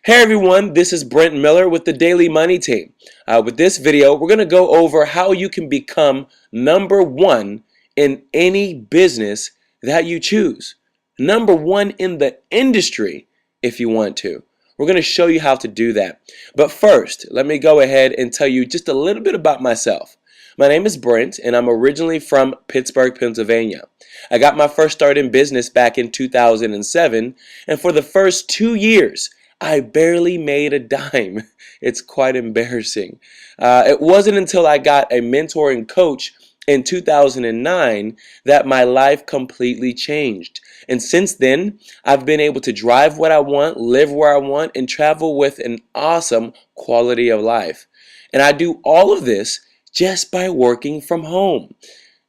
Hey everyone, this is Brent Miller with the Daily Money Team. With this video, we're going to go over how you can become number one in any business that you choose. Number one in the industry if you want to. We're going to show you how to do that. But first, let me go ahead and tell you just a little bit about myself. My name is Brent and I'm originally from Pittsburgh, Pennsylvania. I got my first start in business back in 2007, and for the first 2 years, I barely made a dime. It's quite embarrassing. It wasn't until I got a mentor and coach in 2009 that my life completely changed. And since then, I've been able to drive what I want, live where I want, and travel with an awesome quality of life. And I do all of this just by working from home.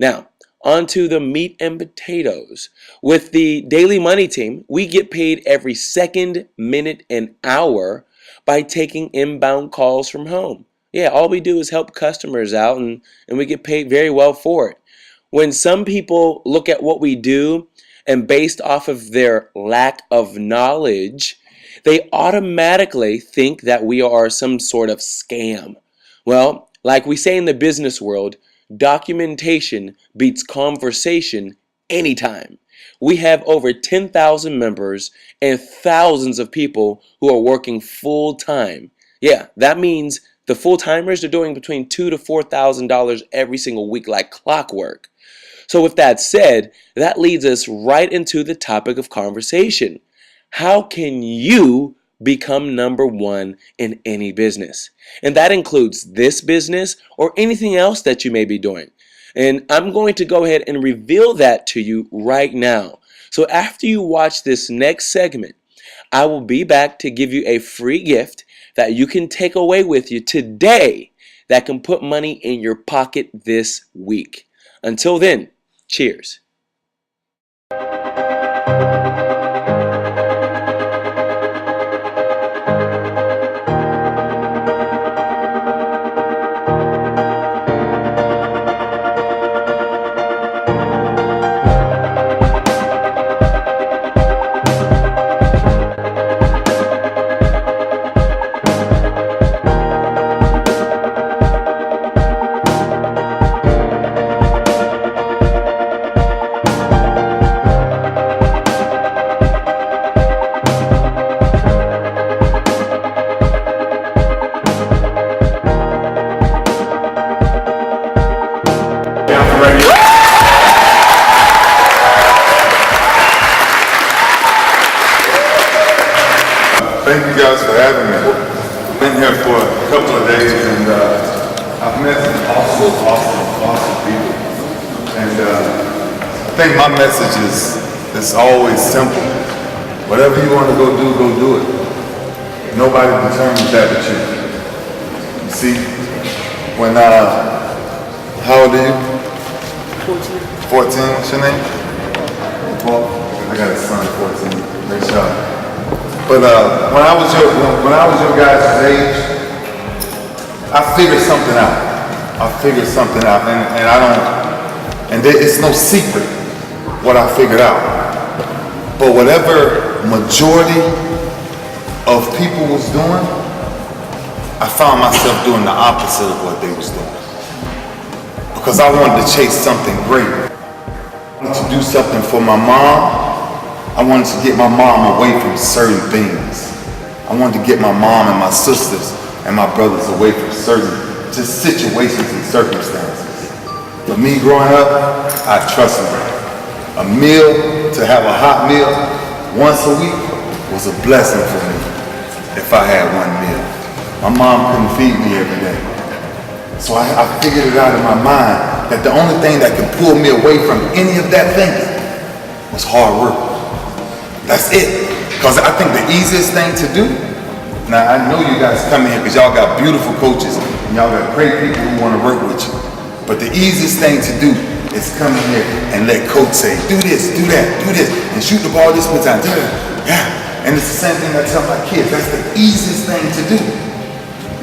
Now, on to the meat and potatoes. With the Daily Money Team, we get paid every second, minute, and hour by taking inbound calls from home. Yeah, all we do is help customers out and we get paid very well for it. When some people look at what we do and based off of their lack of knowledge, they automatically think that we are some sort of scam. Well, like we say in the business world, documentation beats conversation anytime. We have over 10,000 members and thousands of people who are working full time. Yeah, that means the full timers are doing between $2,000 to $4,000 every single week like clockwork. So with that said, that leads us right into the topic of conversation. How can you become number one in any business? And that includes this business or anything else that you may be doing. And I'm going to go ahead and reveal that to you right now. So after you watch this next segment, I will be back to give you a free gift that you can take away with you today that can put money in your pocket this week. Until then, cheers. Thank you guys for having me. I've been here for a couple of days and I've met some awesome people. And I think my message is always simple. Whatever you want to go do it. Nobody determines that but you. You see, when, how old are you? 14. 14, what's your name? Well, I got a son, 14. Great job. But when I was your guys' age, I figured something out. And it's no secret what I figured out. But whatever majority of people was doing, I found myself doing the opposite of what they was doing. Because I wanted to chase something great. I wanted to do something for my mom. I wanted to get my mom away from certain things. I wanted to get my mom and my sisters and my brothers away from certain just situations and circumstances. For me growing up, trust me, a meal, to have a hot meal once a week was a blessing for me if I had one meal. My mom couldn't feed me every day. So I figured it out in my mind that the only thing that could pull me away from any of that thinking was hard work. That's it. Because I think the easiest thing to do, now I know you guys come in here because y'all got beautiful coaches and y'all got great people who want to work with you. But the easiest thing to do is come in here and let coach say, do this, do that, do this, and shoot the ball this many times. Yeah. And it's the same thing I tell my kids. That's the easiest thing to do.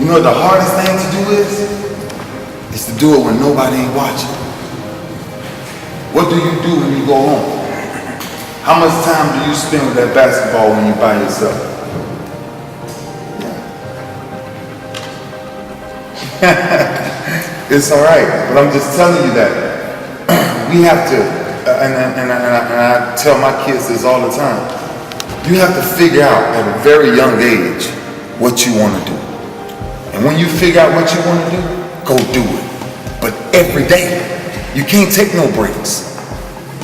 You know what the hardest thing to do is? It's to do it when nobody ain't watching. What do you do when you go home? How much time do you spend with that basketball when you're by yourself? It's all right, but I'm just telling you that we have to, and I tell my kids this all the time, you have to figure out at a very young age what you want to do. And when you figure out what you want to do, go do it. But every day, you can't take no breaks.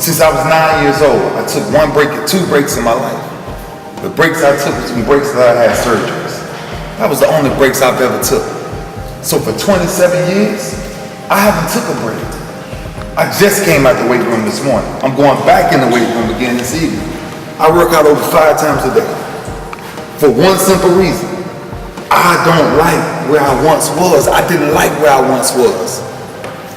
Since I was 9 years old, I took 2 breaks in my life. The breaks I took was some breaks that I had surgeries. That was the only breaks I've ever took. So for 27 years, I haven't took a break. I just came out the weight room this morning. I'm going back in the weight room again this evening. I work out over 5 times a day. For one simple reason. I don't like where I once was. I didn't like where I once was.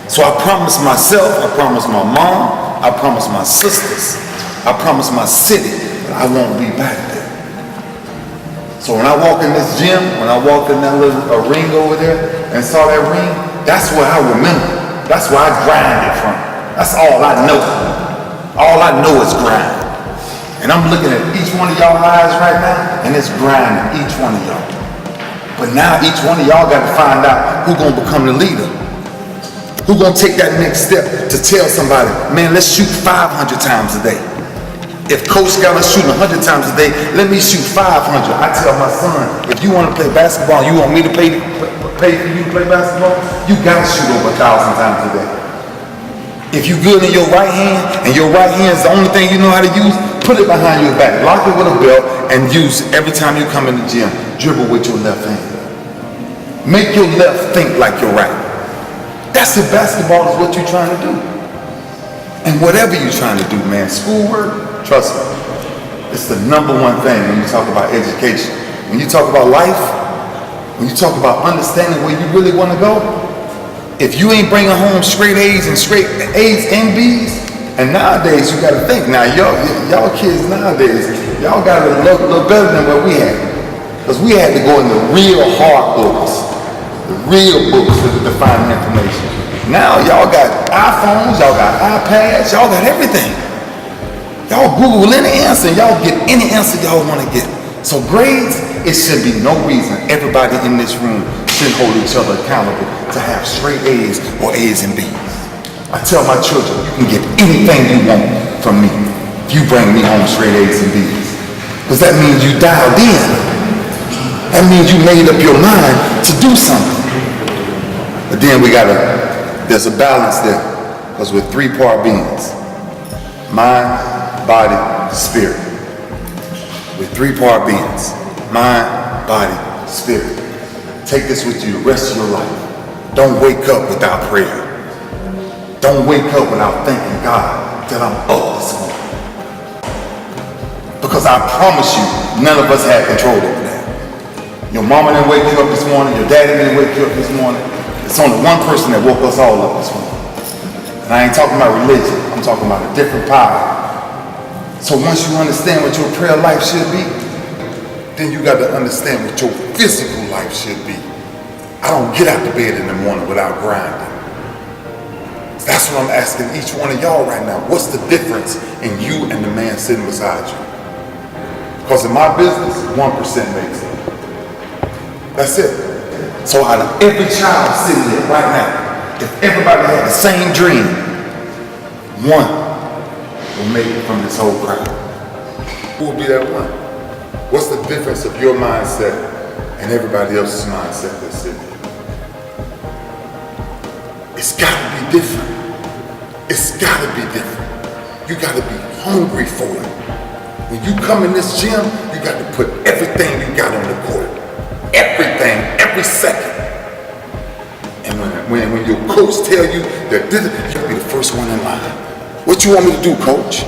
So I promised myself, I promised my mom, I promised my sisters, I promised my city that I won't be back there. So when I walk in this gym, when I walk in that little ring over there and saw that ring, that's what I remember. That's where I grinded from. That's all I know. All I know is grind. And I'm looking at each one of y'all eyes right now, and it's grinding, each one of y'all. But now each one of y'all got to find out who's going to become the leader. Who's going to take that next step to tell somebody, man, let's shoot 500 times a day. If Coach got us shooting 100 times a day, let me shoot 500. I tell my son, if you want to play basketball, you want me to pay for you to play basketball, you got to shoot over 1,000 times a day. If you good in your right hand, and your right hand is the only thing you know how to use, put it behind your back, lock it with a belt, and use it every time you come in the gym. Dribble with your left hand. Make your left think like your right. That's if basketball is what you're trying to do. And whatever you're trying to do, man, schoolwork, trust me, it's the #1 thing when you talk about education. When you talk about life, when you talk about understanding where you really want to go, if you ain't bringing home straight A's and B's, and nowadays you got to think, now y'all kids nowadays, y'all got to look better than what we had. Because we had to go in the real hard books. The real books to find the information. Now y'all got iPhones, y'all got iPads, y'all got everything. Y'all Google any answer and y'all get any answer y'all want to get. So grades, it should be no reason everybody in this room should hold each other accountable to have straight A's or A's and B's. I tell my children, you can get anything you want from me if you bring me home straight A's and B's. Because that means you dialed in. That means you made up your mind to do something. But then there's a balance there, because we're 3-part beings. Mind, body, spirit. We're 3-part beings. Mind, body, spirit. Take this with you the rest of your life. Don't wake up without prayer. Don't wake up without thanking God that I'm up this morning. Because I promise you, none of us had control over that. Your mama didn't wake you up this morning, your daddy didn't wake you up this morning. It's only one person that woke us all up this morning. And I ain't talking about religion, I'm talking about a different power. So once you understand what your prayer life should be, then you got to understand what your physical life should be. I don't get out of bed in the morning without grinding. That's what I'm asking each one of y'all right now. What's the difference in you and the man sitting beside you? Because in my business, 1% makes it. That's it. So out of every child sitting there right now, if everybody had the same dream, one will make it from this whole crowd. Who will be that one? What's the difference of your mindset and everybody else's mindset that's sitting there? It's gotta be different. It's gotta be different. You gotta be hungry for it. When you come in this gym, you got to put everything you got on the court. Everything, every second. And when your coach tell you that this, you'll be the first one in line. What you want me to do, coach?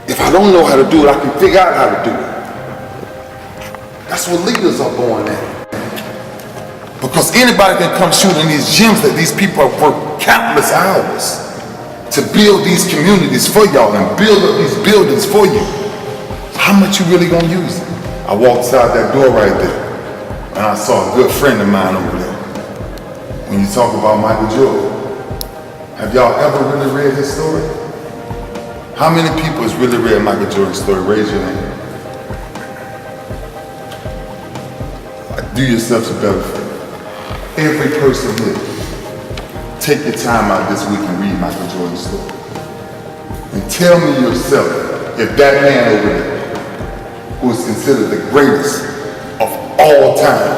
If I don't know how to do it, I can figure out how to do it. That's what leaders are born at. Because anybody can come shoot in these gyms that these people have worked countless hours to build these communities for y'all and build up these buildings for you. How much you really gonna use it? I walked outside that door right there and I saw a good friend of mine over there. When you talk about Michael Jordan, have y'all ever really read his story? How many people has really read Michael Jordan's story? Raise your hand. Do yourselves a better favor. every person here, take your time out this week and read Michael Jordan's story. And tell me yourself if that man over there, who is considered the greatest of all time,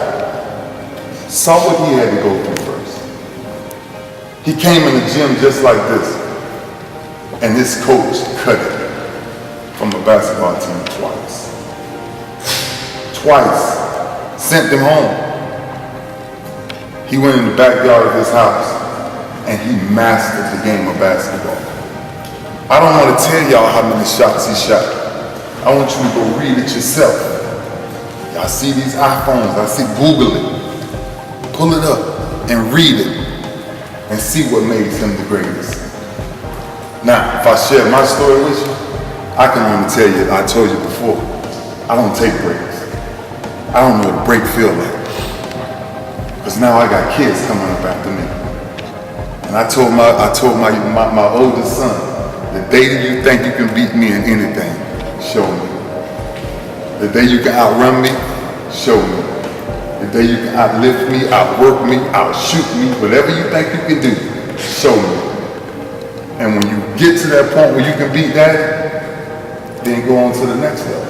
saw what he had to go through first. He came in the gym just like this, and his coach cut it from a basketball team twice. Twice. Sent him home. He went in the backyard of his house and he mastered the game of basketball. I don't want to tell y'all how many shots he shot. I want you to go read it yourself. Y'all see these iPhones, I see Google it. Pull it up and read it and see what made him the greatest. Now, if I share my story with you, I can only tell you, I told you before, I don't take breaks. I don't know what a break feel like. Because now I got kids coming up after me. And I told my oldest son, the day that you think you can beat me in anything, show me. The day you can outrun me, show me. The day you can outlift me, outwork me, outshoot me, whatever you think you can do, show me. And when you get to that point where you can beat that, then go on to the next level.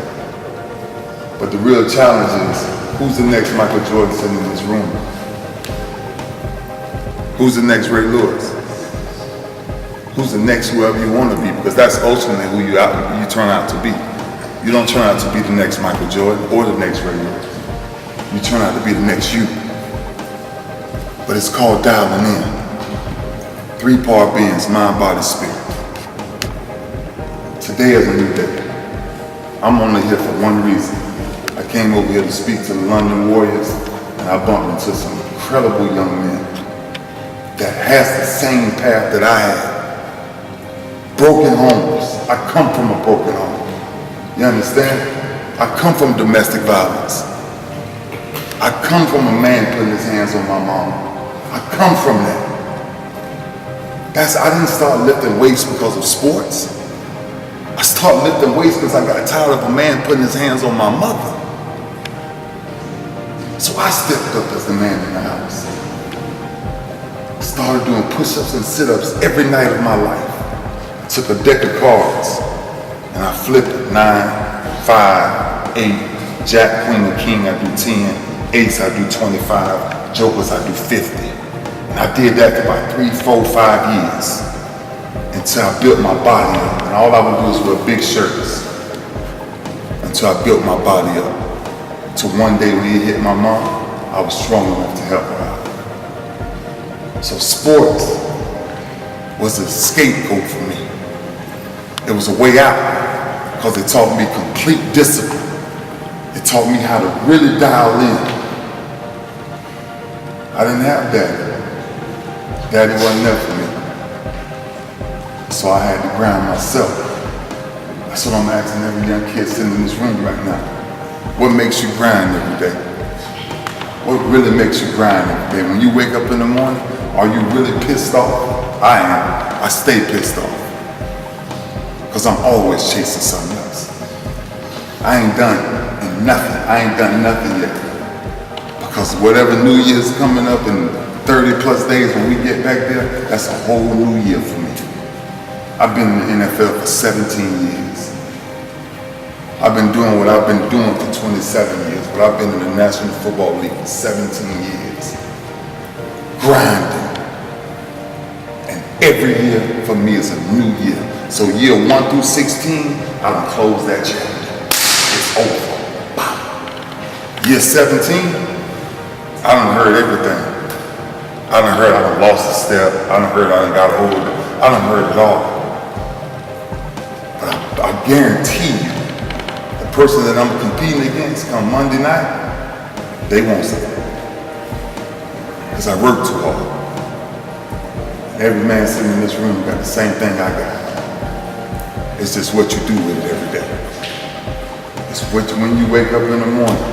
But the real challenge is, who's the next Michael Jordan sitting in this room? Who's the next Ray Lewis? Who's the next whoever you want to be? Because that's ultimately who you turn out to be. You don't turn out to be the next Michael Jordan or the next Ray Lewis. You turn out to be the next you. But it's called dialing in. 3-part beings, mind, body, spirit. Today is a new day. I'm only here for one reason. I came over here to speak to the London Warriors, and I bumped into some incredible young men that has the same path that I had. Broken homes. I come from a broken home. You understand? I come from domestic violence. I come from a man putting his hands on my mom. I come from that. I didn't start lifting weights because of sports. I started lifting weights because I got tired of a man putting his hands on my mother. So I stepped up as the man in the house. Started doing push-ups and sit-ups every night of my life. I took a deck of cards and I flipped it. 9, 5, 8, Jack, Queen, and King, I do 10. Ace, I do 25. Jokers, I do 50. And I did that for about 3, 4, 5 years until I built my body up. And all I would do is wear big shirts until I built my body up. Till one day when it hit my mom, I was strong enough to help her out. So sports was a scapegoat for me. It was a way out because it taught me complete discipline. It taught me how to really dial in. I didn't have daddy. Daddy wasn't there for me. So I had to grind myself. That's what I'm asking every young kid sitting in this room right now. What makes you grind every day? What really makes you grind every day? When you wake up in the morning, are you really pissed off? I am. I stay pissed off. Because I'm always chasing something else. I ain't done nothing. I ain't done nothing yet. Because whatever New Year's coming up in 30 plus days when we get back there, that's a whole new year for me. I've been in the NFL for 17 years. I've been doing what I've been doing for 27 years, but I've been in the National Football League for 17 years. Grinding. And every year for me is a new year. So year 1 through 16, I done closed that chapter. It's over. Bam. Year 17, I done heard everything. I done heard I done lost a step. I done heard I done got older. I done heard it all. But I guarantee you, the person that I'm competing against come Monday night, they won't say that. Because I work too hard. Every man sitting in this room got the same thing I got. It's just what you do with it every day. It's when you wake up in the morning,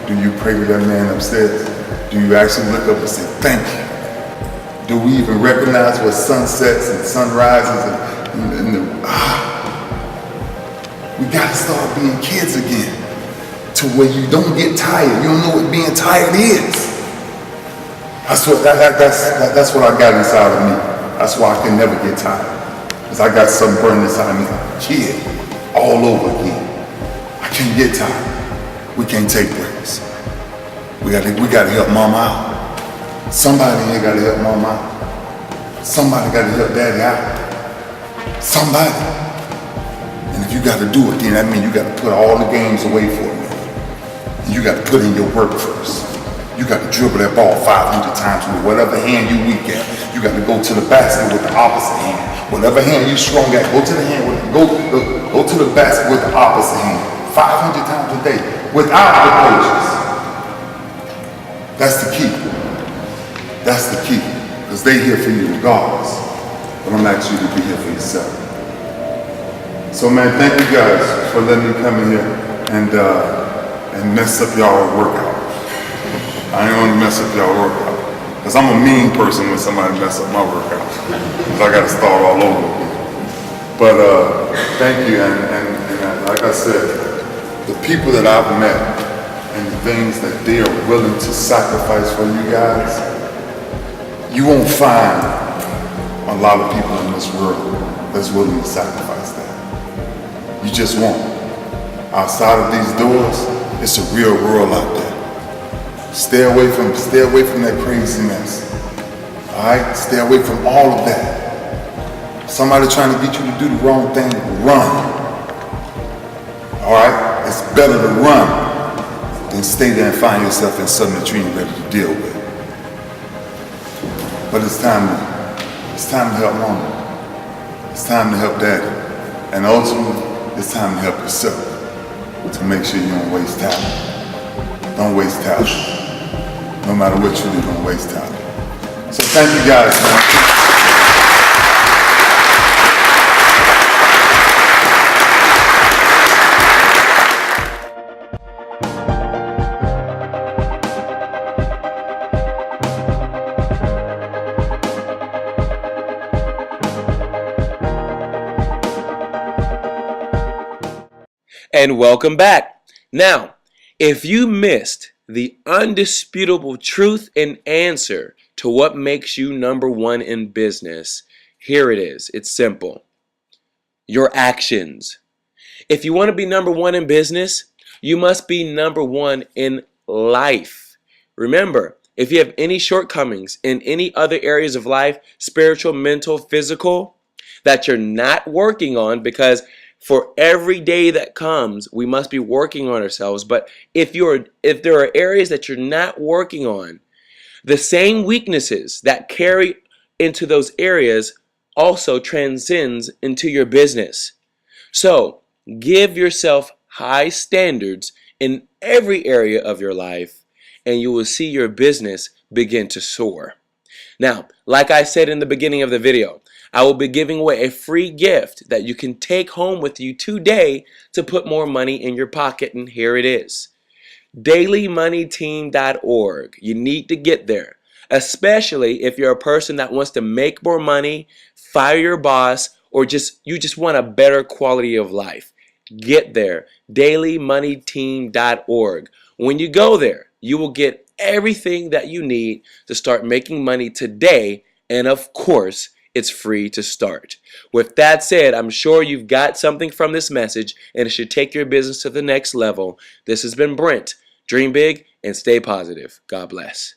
do you pray to that man upstairs? Do you actually look up and say, thank you? Do we even recognize what sunsets and sunrises we gotta start being kids again to where you don't get tired. You don't know what being tired is. That's what I got inside of me. That's why I can never get tired. Because I got something burning inside of me like a kid all over again. I can't get tired. We can't take breaks. We gotta help mama out. Somebody here gotta help mama out. Somebody gotta help daddy out. Somebody. And if you gotta do it, then that means you gotta put all the games away for a minute. And you gotta put in your work first. You got to dribble that ball 500 times with whatever hand you weak at. You got to go to the basket with the opposite hand. Whatever hand you strong at, go to the hand with go to the basket with the opposite hand. 500 times a day without the coaches. That's the key. That's the key. Because they here for you regardless. But I'm asking you to be here for yourself. So man, thank you guys for letting me come in here and mess up y'all workout. I ain't gonna mess up y'all workout. Cause I'm a mean person when somebody mess up my workout. Cause I gotta start all over again. But thank you, and like I said, the people that I've met and the things that they are willing to sacrifice for you guys, you won't find a lot of people in this world that's willing to sacrifice that. You just won't. Outside of these doors, it's a real world out there. Stay away from that craziness. All right? Stay away from all of that. Somebody trying to get you to do the wrong thing, run. All right? It's better to run than stay there and find yourself in something that you ain't ready to deal with. But it's time to help mama. It's time to help daddy. And ultimately, it's time to help yourself to make sure you don't waste talent. Don't waste talent. No matter what you do, don't waste time. So thank you guys. And welcome back. Now, if you missed the undisputable truth and answer to what makes you number one in business, here it is. It's simple. Your actions. If you want to be number one in business, you must be number one in life. Remember, if you have any shortcomings in any other areas of life, spiritual, mental, physical, that you're not working on, because for every day that comes, we must be working on ourselves. But if there are areas that you're not working on, the same weaknesses that carry into those areas also transcends into your business. So give yourself high standards in every area of your life, and you will see your business begin to soar. Now, like I said in the beginning of the video, I will be giving away a free gift that you can take home with you today to put more money in your pocket, and here it is. DailyMoneyTeam.org. You need to get there, especially if you're a person that wants to make more money, fire your boss, or you just want a better quality of life. Get there, DailyMoneyTeam.org. When you go there, you will get everything that you need to start making money today, and of course, it's free to start. With that said, I'm sure you've got something from this message and it should take your business to the next level. This has been Brent. Dream big and stay positive. God bless.